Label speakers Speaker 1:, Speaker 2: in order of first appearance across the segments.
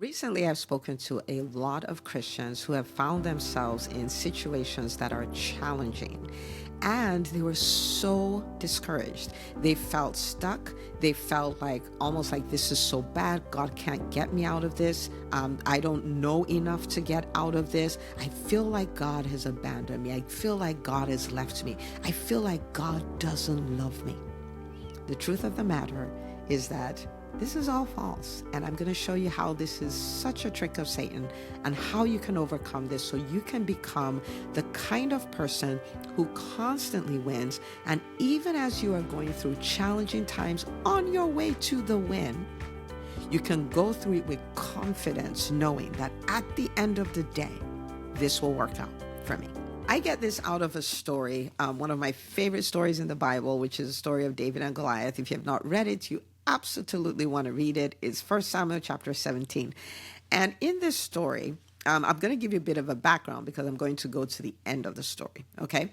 Speaker 1: Recently, I've spoken to a lot of Christians who have found themselves in situations that are challenging, and they were so discouraged. They felt stuck. They felt like almost like this is so bad. God can't get me out of this. I don't know enough to get out of this. I feel like God has abandoned me. I feel like God has left me. I feel like God doesn't love me. The truth of the matter is that this is all false, and I'm going to show you how this is such a trick of Satan and how you can overcome this so you can become the kind of person who constantly wins. And even as you are going through challenging times on your way to the win, you can go through it with confidence, knowing that at the end of the day, this will work out for me. I get this out of a story, one of my favorite stories in the Bible, which is the story of David and Goliath. If you have not read it, you absolutely want to read it. It's 1 Samuel chapter 17. And in this story, I'm going to give you a bit of a background because I'm going to go to the end of the story, okay?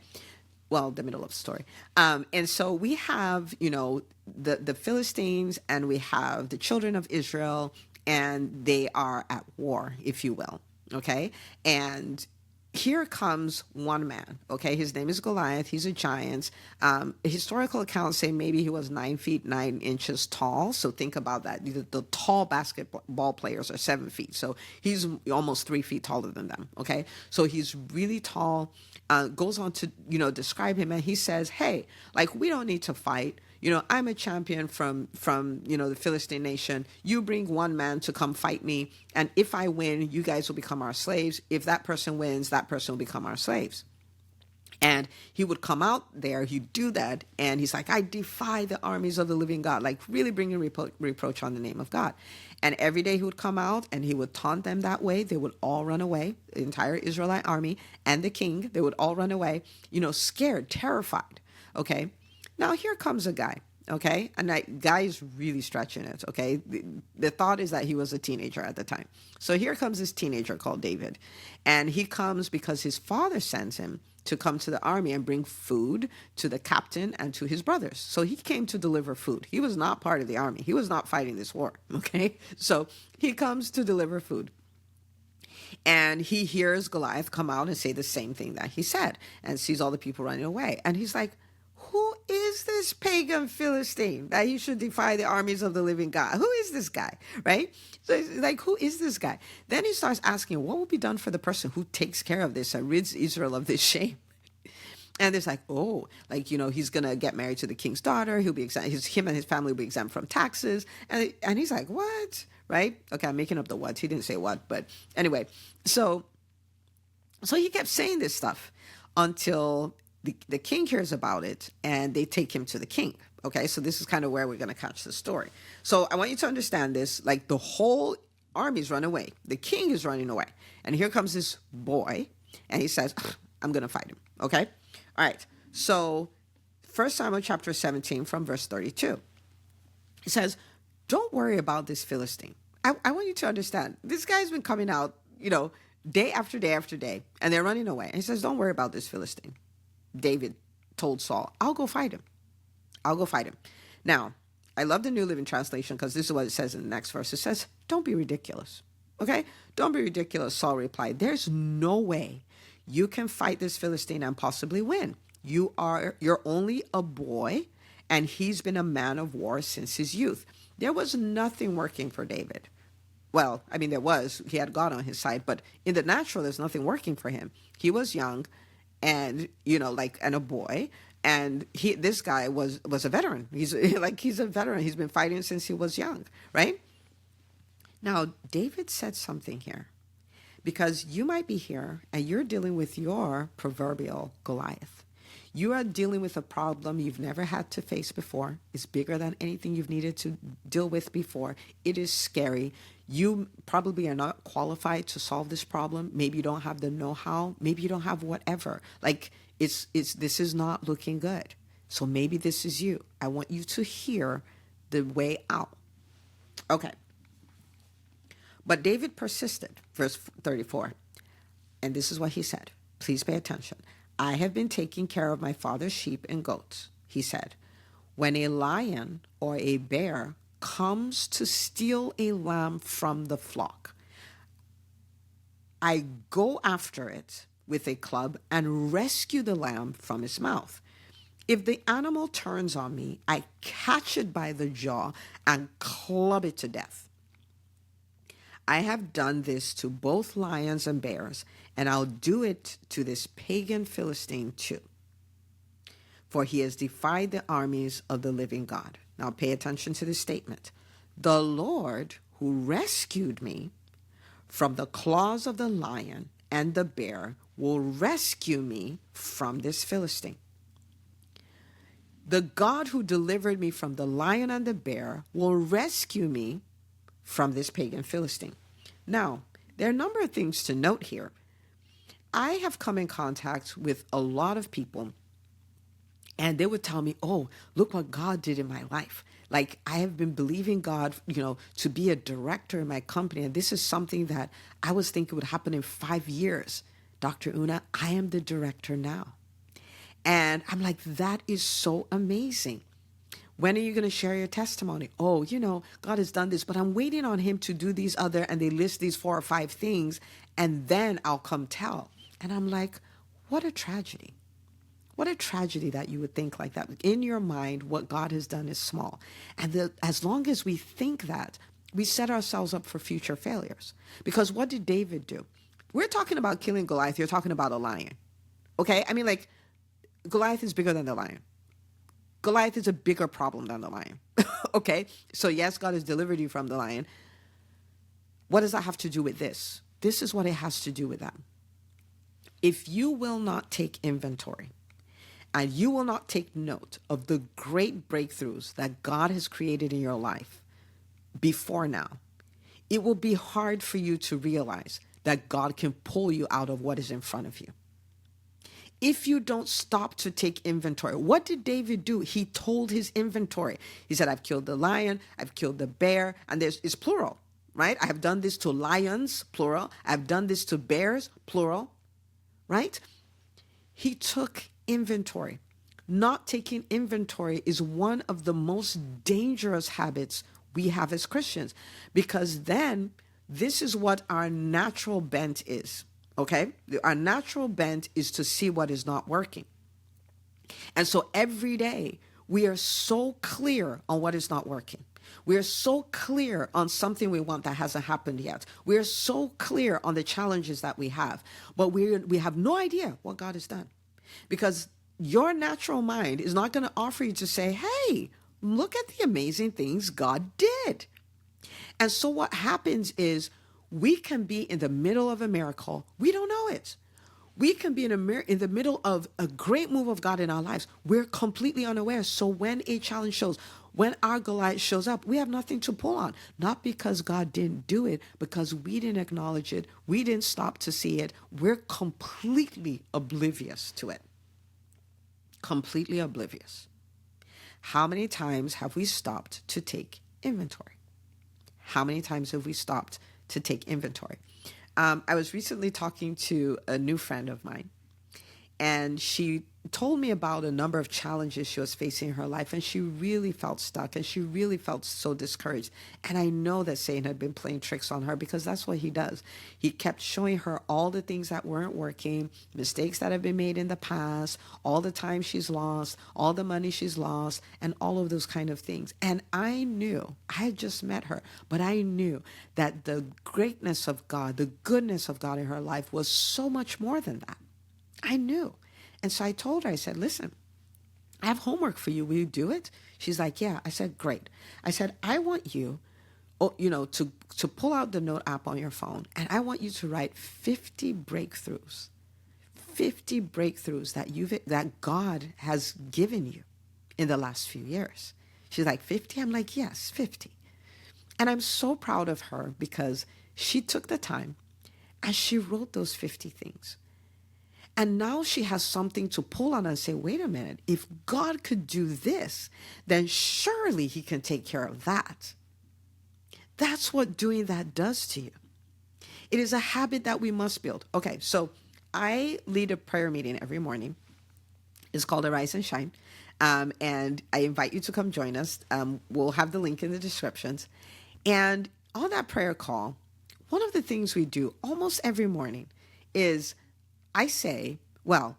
Speaker 1: Well, the middle of the story. And so we have, the Philistines, and we have the children of Israel, and they are at war, if you will, okay? And here comes one man, okay? His name is Goliath. He's a giant. Historical accounts say maybe he was 9 feet, 9 inches tall. So think about that. The tall basketball players are 7 feet. So he's almost 3 feet taller than them, okay? So he's really tall. Goes on to, describe him. And he says, hey, like, we don't need to fight. I'm a champion from the Philistine nation. You bring one man to come fight me. And if I win, you guys will become our slaves. If that person wins, that person will become our slaves. And he would come out there, he'd do that. And he's like, I defy the armies of the living God, like really bringing reproach on the name of God. And every day he would come out and he would taunt them that way. They would all run away, the entire Israelite army and the king, they would all run away, scared, terrified. Okay. Now here comes a guy, okay? And that guy is really stretching it, okay? The thought is that he was a teenager at the time. So here comes this teenager called David. And he comes because his father sends him to come to the army and bring food to the captain and to his brothers. So he came to deliver food. He was not part of the army. He was not fighting this war, okay? So he comes to deliver food. And he hears Goliath come out and say the same thing that he said and sees all the people running away. And he's like, who is this pagan Philistine that he should defy the armies of the living God? Who is this guy, right? So he's like, who is this guy? Then he starts asking, what will be done for the person who takes care of this and rids Israel of this shame? And it's like, he's going to get married to the king's daughter. He'll be exempt. Him and his family will be exempt from taxes. And he's like, what? Right? Okay, I'm making up the what. He didn't say what, but anyway. So he kept saying this stuff until the king hears about it and they take him to the king. Okay, so this is kind of where we're going to catch the story. So I want you to understand this, like the whole army's run away. The king is running away. And here comes this boy and he says, I'm going to fight him. Okay. All right. So 1 Samuel chapter 17 from verse 32. It says, don't worry about this Philistine. I want you to understand, this guy's been coming out, day after day after day, and they're running away. And he says, don't worry about this Philistine. David told Saul, I'll go fight him. Now, I love the New Living Translation because this is what it says in the next verse. It says, don't be ridiculous. Okay? Don't be ridiculous, Saul replied. There's no way you can fight this Philistine and possibly win. You're only a boy, and he's been a man of war since his youth. There was nothing working for David. Well, I mean, he had God on his side, but in the natural, there's nothing working for him. He was young and, and a boy. And this guy was a veteran. He's a veteran. He's been fighting since he was young, right? Now, David said something here, because you might be here and you're dealing with your proverbial Goliath. You are dealing with a problem you've never had to face before. It's bigger than anything you've needed to deal with before. It is scary. You probably are not qualified to solve this problem. Maybe you don't have the know-how. Maybe you don't have whatever. This is not looking good. So maybe this is you. I want you to hear the way out. Okay. But David persisted, verse 34. And this is what he said. Please pay attention. I have been taking care of my father's sheep and goats, he said. When a lion or a bear comes to steal a lamb from the flock, I go after it with a club and rescue the lamb from its mouth. If the animal turns on me, I catch it by the jaw and club it to death. I have done this to both lions and bears, and I'll do it to this pagan Philistine too. For he has defied the armies of the living God. Now pay attention to this statement. The Lord who rescued me from the claws of the lion and the bear will rescue me from this Philistine. The God who delivered me from the lion and the bear will rescue me from this pagan Philistine. Now, there are a number of things to note here. I have come in contact with a lot of people, and they would tell me, oh, look what God did in my life. Like, I have been believing God, to be a director in my company, and this is something that I was thinking would happen in 5 years. Dr. Una, I am the director now. And I'm like, that is so amazing. When are you going to share your testimony? Oh, God has done this, but I'm waiting on him to do these other, and they list these 4 or 5 things, and then I'll come tell. And I'm like, what a tragedy. What a tragedy that you would think like that. In your mind, what God has done is small. And as long as we think that, we set ourselves up for future failures. Because what did David do? We're talking about killing Goliath. You're talking about a lion. Okay? I mean, like, Goliath is bigger than the lion. Goliath is a bigger problem than the lion. Okay? So yes, God has delivered you from the lion. What does that have to do with this? This is what it has to do with that. If you will not take inventory, and you will not take note of the great breakthroughs that God has created in your life before now, it will be hard for you to realize that God can pull you out of what is in front of you. If you don't stop to take inventory, what did David do? He told his inventory. He said, I've killed the lion, I've killed the bear, and it's plural, right? I have done this to lions, plural. I've done this to bears, plural, right? He took inventory. Not taking inventory is one of the most dangerous habits we have as Christians, because then this is what our natural bent is. Okay? Our natural bent is to see what is not working. And so every day we are so clear on what is not working. We are so clear on something we want that hasn't happened yet. We are so clear on the challenges that we have, but we have no idea what God has done, because your natural mind is not going to offer you to say, hey, look at the amazing things God did. And so what happens is we can be in the middle of a miracle. We don't know it. We can be in the middle of a great move of God in our lives. We're completely unaware. So when a challenge shows, when our Goliath shows up, we have nothing to pull on. Not because God didn't do it, because we didn't acknowledge it. We didn't stop to see it. We're completely oblivious to it. Completely oblivious. How many times have we stopped to take inventory? How many times have we stopped to take inventory? I was recently talking to a new friend of mine, and she told me about a number of challenges she was facing in her life, and she really felt stuck, and she really felt so discouraged. And I know that Satan had been playing tricks on her, because that's what he does. He kept showing her all the things that weren't working, mistakes that have been made in the past, all the time she's lost, all the money she's lost, and all of those kind of things. And I knew, I had just met her, but I knew that the greatness of God, the goodness of God in her life was so much more than that. I knew. And so I told her, I said, listen, I have homework for you. Will you do it? She's like, yeah. I said, great. I said, I want you, to pull out the note app on your phone, and I want you to write 50 breakthroughs that God has given you in the last few years. She's like, 50? I'm like, yes, 50. And I'm so proud of her, because she took the time and she wrote those 50 things. And now she has something to pull on and say, wait a minute, if God could do this, then surely he can take care of that. That's what doing that does to you. It is a habit that we must build. Okay, so I lead a prayer meeting every morning. It's called Arise and Shine. And I invite you to come join us. We'll have the link in the descriptions. And on that prayer call, one of the things we do almost every morning is I say, well,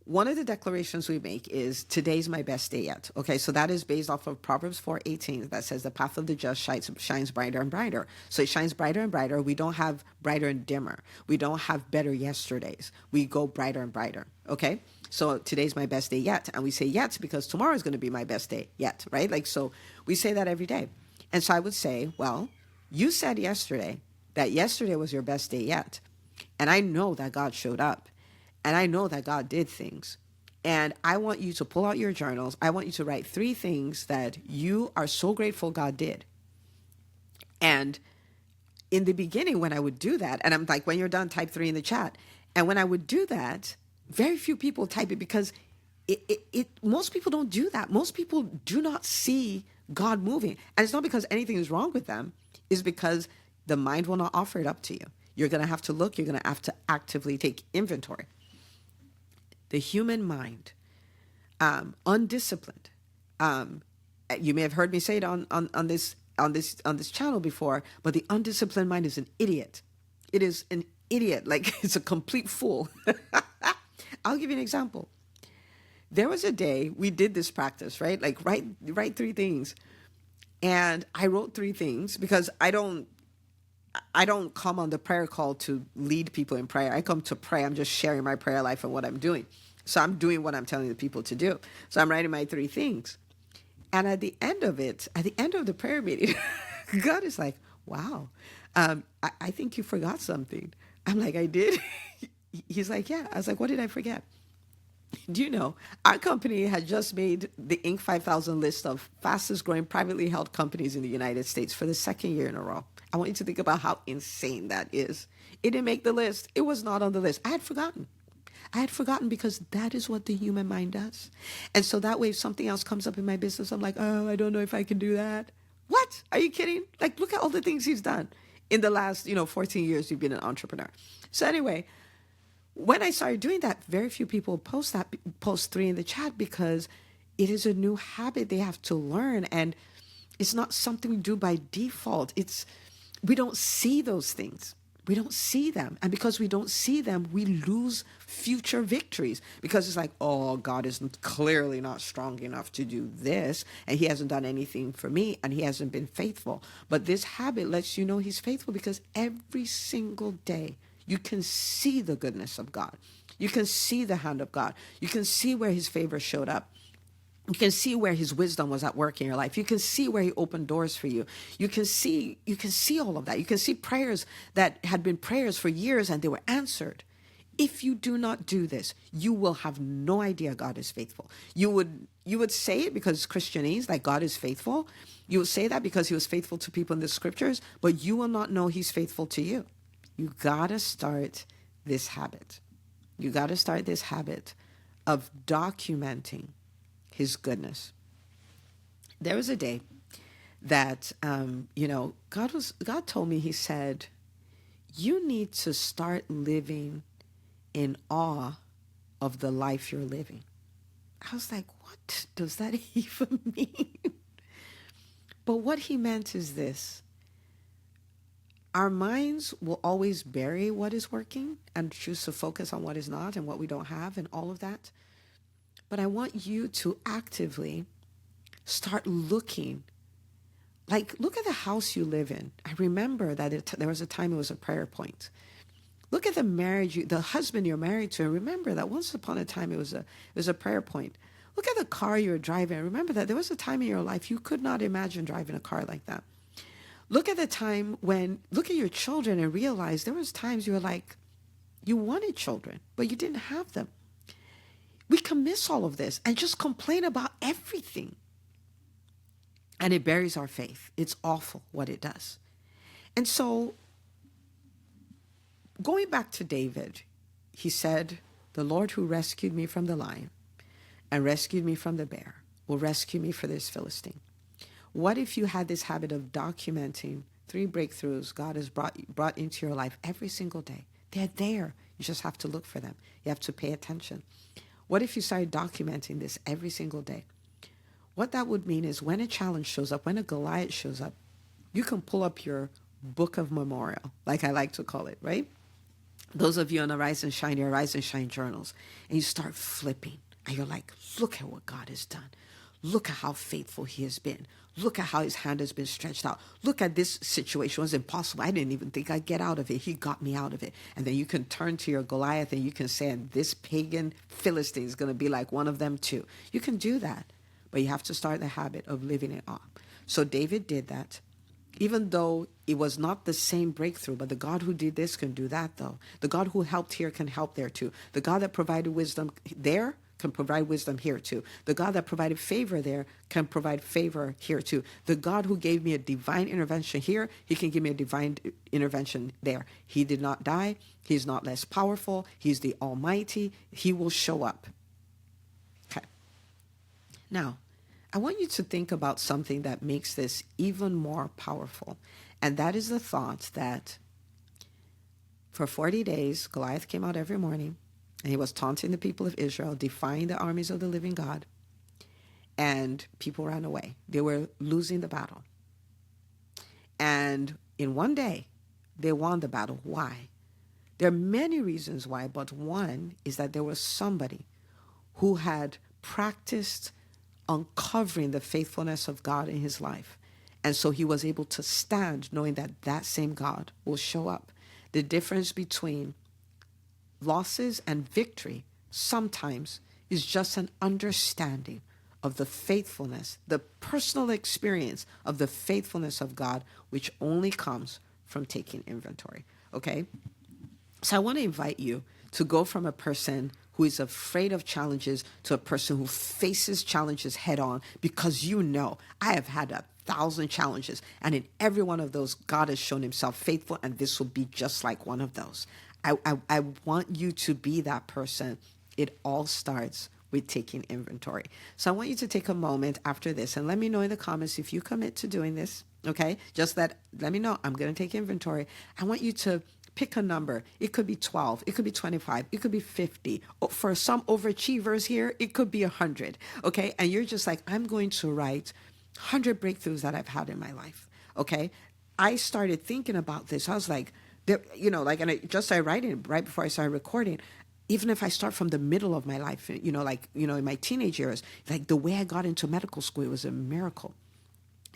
Speaker 1: one of the declarations we make is today's my best day yet. Okay, so that is based off of Proverbs 4:18 that says the path of the just shines brighter and brighter. So it shines brighter and brighter. We don't have brighter and dimmer. We don't have better yesterdays. We go brighter and brighter. Okay, so today's my best day yet. And we say yet because tomorrow is going to be my best day yet, right? Like, so we say that every day. And so I would say, well, you said yesterday that yesterday was your best day yet. And I know that God showed up. And I know that God did things. And I want you to pull out your journals. I want you to write 3 things that you are so grateful God did. And in the beginning, when I would do that, and I'm like, when you're done, type 3 in the chat. And when I would do that, very few people type it because most people don't do that. Most people do not see God moving. And it's not because anything is wrong with them. It's because the mind will not offer it up to you. You're going to have to look. You're going to have to actively take inventory. The human mind, undisciplined. You may have heard me say it on this channel before, but the undisciplined mind is an idiot. It is an idiot, like it's a complete fool. I'll give you an example. There was a day we did this practice, right? Like write 3 things, and I wrote 3 things because I don't come on the prayer call to lead people in prayer. I come to pray. I'm just sharing my prayer life and what I'm doing. So I'm doing what I'm telling the people to do. So I'm writing my 3 things. And at the end of the prayer meeting, God is like, wow, I think you forgot something. I'm like, I did? He's like, yeah. I was like, what did I forget? Do you know, our company had just made the Inc. 5000 list of fastest growing privately held companies in the United States for the 2nd year in a row. I want you to think about how insane that is. It didn't make the list. It was not on the list. I had forgotten because that is what the human mind does. And so that way, if something else comes up in my business, I'm like, oh, I don't know if I can do that. What? Are you kidding? Like, look at all the things he's done in the last, 14 years you've been an entrepreneur. So anyway, when I started doing that, very few people post 3 in the chat because it is a new habit they have to learn. And it's not something we do by default. We don't see those things. We don't see them. And because we don't see them, we lose future victories because it's like, oh, God is clearly not strong enough to do this. And he hasn't done anything for me and he hasn't been faithful. But this habit lets you know he's faithful because every single day you can see the goodness of God. You can see the hand of God. You can see where his favor showed up. You can see where his wisdom was at work in your life. You can see where he opened doors for you. You can see all of that. You can see prayers that had been prayers for years and they were answered. If you do not do this, you will have no idea God is faithful. You would say it because it's Christianese, like God is faithful. You would say that because he was faithful to people in the scriptures, but you will not know he's faithful to you. You gotta start this habit. You gotta start this habit of documenting his goodness. There was a day that, God told me, he said, you need to start living in awe of the life you're living. I was like, what does that even mean? But what he meant is this. Our minds will always bury what is working and choose to focus on what is not and what we don't have and all of that. But I want you to actively start looking. Like, look at the house you live in. I remember that there was a time it was a prayer point. Look at the marriage, the husband you're married to, and remember that once upon a time it was a prayer point. Look at the car you're driving, and remember that there was a time in your life you could not imagine driving a car like that. Look at the time look at your children and realize there was times you were like, you wanted children, but you didn't have them. We can miss all of this and just complain about everything. And it buries our faith. It's awful what it does. And so, going back to David, he said, the Lord who rescued me from the lion and rescued me from the bear will rescue me for this Philistine. What if you had this habit of documenting 3 breakthroughs God has brought into your life every single day? They're there. You just have to look for them. You have to pay attention. What if you started documenting this every single day? What that would mean is when a challenge shows up, when a Goliath shows up, you can pull up your book of memorial, like I like to call it, right? Those of you on the Rise and Shine, your Rise and Shine journals, and you start flipping, and you're like, look at what God has done. Look at how faithful he has been. Look at how his hand has been stretched out. Look at this situation. It was impossible. I didn't even think I'd get out of it. He got me out of it. And then you can turn to your Goliath and you can say, and this pagan Philistine is going to be like one of them too. You can do that, but you have to start the habit of living it up. So David did that. Even though it was not the same breakthrough, but the God who did this can do that though. The God who helped here can help there too. The God that provided wisdom there can provide wisdom here too. The God that provided favor there can provide favor here too. The God who gave me a divine intervention here, he can give me a divine intervention there. He did not die. He's not less powerful. He's the Almighty. He will show up. Okay. Now, I want you to think about something that makes this even more powerful. And that is the thought that for 40 days, Goliath came out every morning and he was taunting the people of Israel, defying the armies of the living God. And people ran away. They were losing the battle. And in one day, they won the battle. Why? There are many reasons why, but one is that there was somebody who had practiced uncovering the faithfulness of God in his life. And so he was able to stand knowing that that same God will show up. The difference between losses and victory sometimes is just an understanding of the faithfulness, the personal experience of the faithfulness of God, which only comes from taking inventory. Okay? So I want to invite you to go from a person who is afraid of challenges to a person who faces challenges head on, because you know, I have had 1,000 challenges, and in every one of those, God has shown himself faithful, and this will be just like one of those. I want you to be that person. It all starts with taking inventory. So I want you to take a moment after this and let me know in the comments if you commit to doing this, okay? Just let me know, I'm going to take inventory. I want you to pick a number. It could be 12. It could be 25. It could be 50. For some overachievers here, it could be 100. Okay. And you're just like, I'm going to write 100 breakthroughs that I've had in my life. Okay. I started thinking about this. I was like, I write it right before I started recording. Even if I start from the middle of my life, in my teenage years, like the way I got into medical school, it was a miracle.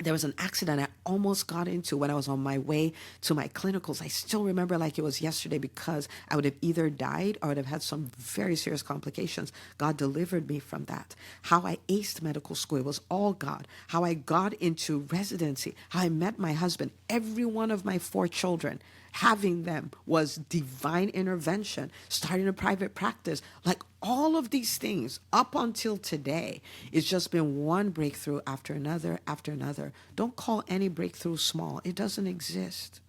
Speaker 1: There was an accident I almost got into when I was on my way to my clinicals. I still remember like it was yesterday, because I would have either died or would have had some very serious complications. God delivered me from that. How I aced medical school, it was all God. How I got into residency, how I met my husband, every one of my 4 children, having them was divine intervention. Starting a private practice, like all of these things up until today, it's just been one breakthrough after another after another. Don't call any breakthrough small. It doesn't exist.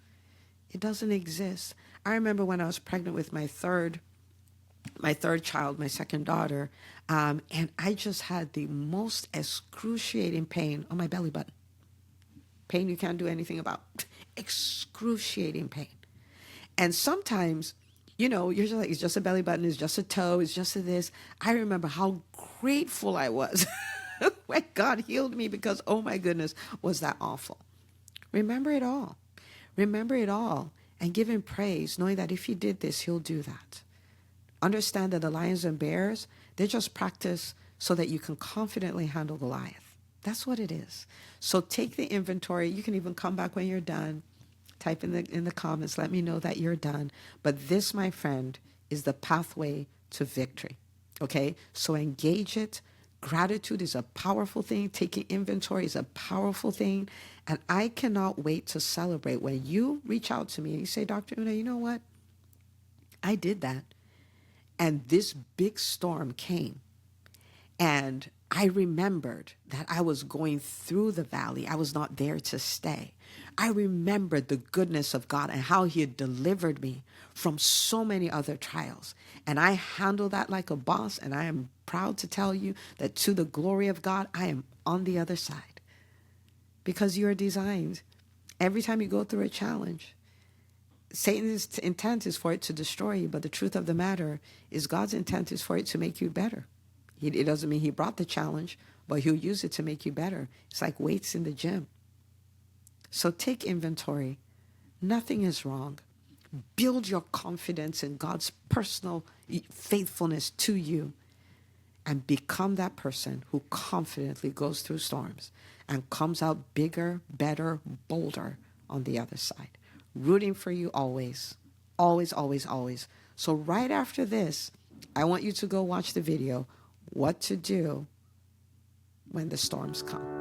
Speaker 1: It doesn't exist. I remember when I was pregnant with my third child, my second daughter, and I just had the most excruciating pain on my belly button. Pain you can't do anything about. Excruciating pain. And sometimes, you're just like, it's just a belly button, it's just a toe, it's just a this. I remember how grateful I was when God healed me, because, oh my goodness, was that awful. Remember it all. Remember it all. And give him praise, knowing that if he did this, he'll do that. Understand that the lions and bears, they just practice so that you can confidently handle Goliath. That's what it is. So take the inventory. You can even come back when you're done. Type in the comments. Let me know that you're done. But this, my friend, is the pathway to victory. Okay? So engage it. Gratitude is a powerful thing. Taking inventory is a powerful thing. And I cannot wait to celebrate when you reach out to me and you say, Dr. Una, you know what? I did that. And this big storm came. And I remembered that I was going through the valley. I was not there to stay. I remembered the goodness of God and how he had delivered me from so many other trials. And I handled that like a boss. And I am proud to tell you that to the glory of God, I am on the other side. Because you are designed. Every time you go through a challenge, Satan's intent is for it to destroy you. But the truth of the matter is God's intent is for it to make you better. It doesn't mean he brought the challenge, but he'll use it to make you better. It's like weights in the gym. So take inventory. Nothing is wrong. Build your confidence in God's personal faithfulness to you and become that person who confidently goes through storms and comes out bigger, better, bolder on the other side. Rooting for you always, always, always, always. So right after this, I want you to go watch the video, What to Do When the Storms Come.